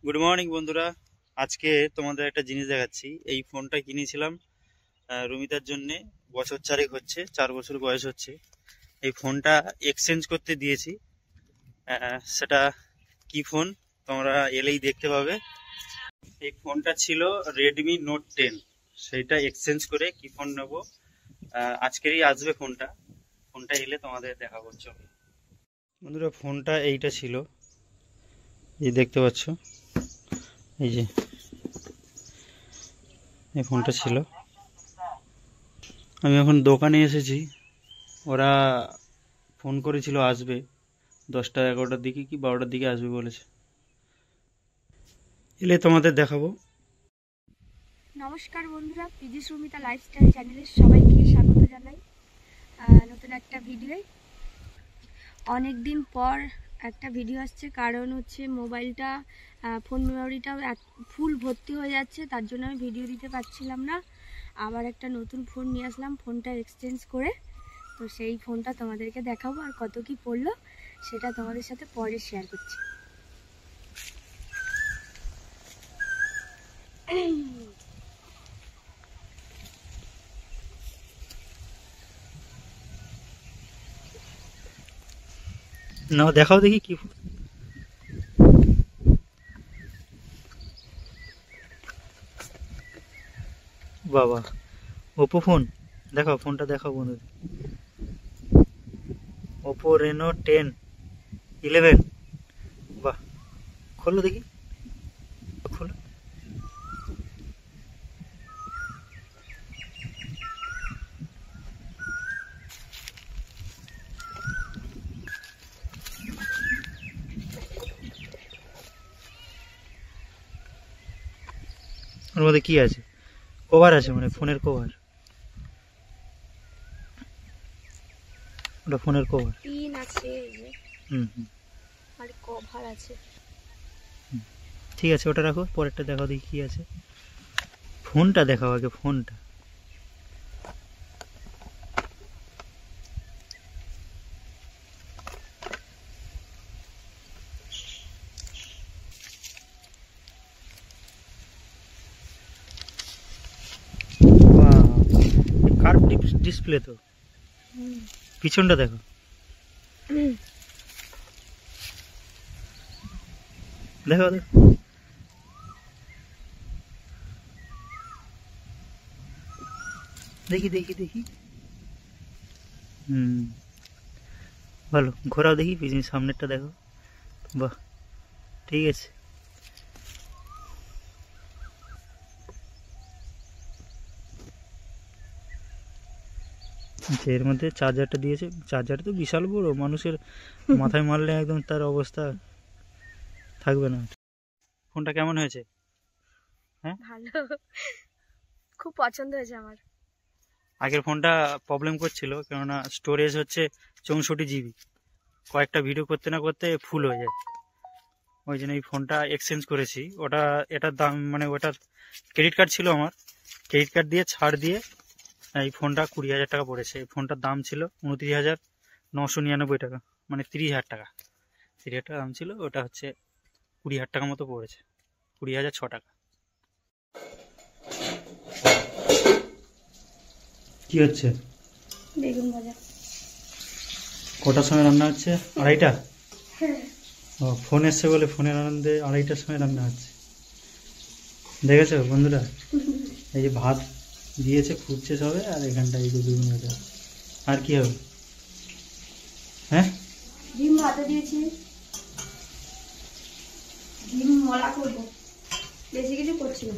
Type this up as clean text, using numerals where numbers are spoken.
Good morning বন্ধুরা। আজকে তোমাদের একটা জিনিস দেখাচ্ছি। এই ফোনটা কিনেছিলাম রুমিতার জন্যে। বছর চারেক হচ্ছে, 4 বছর বয়স হচ্ছে। এই ফোনটা এক্সচেঞ্জ করতে দিয়েছি। সেটা কি ফোন তোমরা এলেই দেখতে পাবে। এই ফোনটা ছিল রেডমি নোট 10, সেইটা এক্সচেঞ্জ করে কি ফোন নেবো আজকেরই আসবে ফোনটা। ফোনটা এলে তোমাদের দেখাবো। চলো বন্ধুরা, ফোনটা এইটা ছিল, এই দেখতে পাচ্ছ, এই যে এই ফোনটা ছিল। আমি এখন দোকানে এসেছি। ওরা ফোন করেছিল আসবে 10টা 11টার দিকে কি 12টার দিকে আসবে বলেছে। এলে তোমাদের দেখাবো। নমস্কার বন্ধুরা, পিজি সুমিতা লাইফস্টাইল চ্যানেলের সবাইকে স্বাগত জানাই নতুন একটা ভিডিওয়ে। অনেক দিন পর একটা ভিডিও আসছে, কারণ হচ্ছে মোবাইলটা ফোন মেমোরিটাও ফুল ভর্তি হয়ে যাচ্ছে, তার জন্য আমি ভিডিও দিতে পারছিলাম না। আবার একটা নতুন ফোন নিয়ে আসলাম ফোনটা এক্সচেঞ্জ করে। তো সেই ফোনটা তোমাদেরকে দেখাবো, আর কত কি পড়লো সেটা তোমাদের সাথে পরে শেয়ার করছি। না, দেখাও দেখি কি ফোন। বাবা, ওপো ফোন। দেখাও ফোনটা, দেখাও বন্ধু। Oppo Reno 10 11। বাহ, খোলো দেখি, খোলো। ওর মধ্যে কি আছে? কভার আছে, মানে ফোনের কভার। ওটা ফোনের কভার। পিন আছে, হুম হুম, আর কভার আছে। ঠিক আছে, ওটা রাখো, পরেরটা দেখাও দেখি কি আছে। ফোনটা দেখাও আগে, ফোনটা। কার্ভ ডিসপ্লে তো। পিছনটা দেখো। দেখো দেখো, দেখি দেখি দেখি। হুম, ভালো। ঘোরাও দেখি, পিছনে সামনেরটা দেখো। বাহ, ঠিক আছে। আচ্ছা, এর মধ্যে চার্জারটা দিয়েছে। চার্জারটা তো বিশাল বড়, মানুষের মাথায় মারলে একদম তার অবস্থা থাকবে না। ফোনটা কেমন হয়েছে? হ্যাঁ, ভালো, খুব পছন্দ হয়েছে আমার। আগের ফোনটা প্রবলেম করছিল, কেননা স্টোরেজ হচ্ছে 64 GB। কয়েকটা ভিডিও করতে না করতে ফুল হয়ে যায়। ওই জন্য এই ফোনটা এক্সচেঞ্জ করেছি। ওটা, এটার দাম মানে ওটার ক্রেডিট কার্ড ছিল আমার, ক্রেডিট কার্ড দিয়ে ছাড় দিয়ে এই ফোনটা 20,000 টাকা পড়েছে। এই ফোনটার দাম ছিল 29,999 টাকা, মানে 30,000 টাকা। 30,000 টাকা দাম ছিল, ওটা হচ্ছে 20,000 টাকা মতো পড়েছে, 20,006 টাকা। কি হচ্ছে? বেগুন ভাজা। কটার সময় রান্না হচ্ছে? 2:30? ও, ফোন এসছে বলে ফোনের আনন্দে 2:30টার সময় রান্না হচ্ছে। দেখেছো বন্ধুরা, এই যে ভাত দিয়েছে, ফুটছে সবে, আর এখানটা এই বেগুন ভাজা। আর কি হবে? হ্যাঁ, ডিম ভাতে দিয়েছি, ডিম মলা করবো, বেশি কিছু করছি না।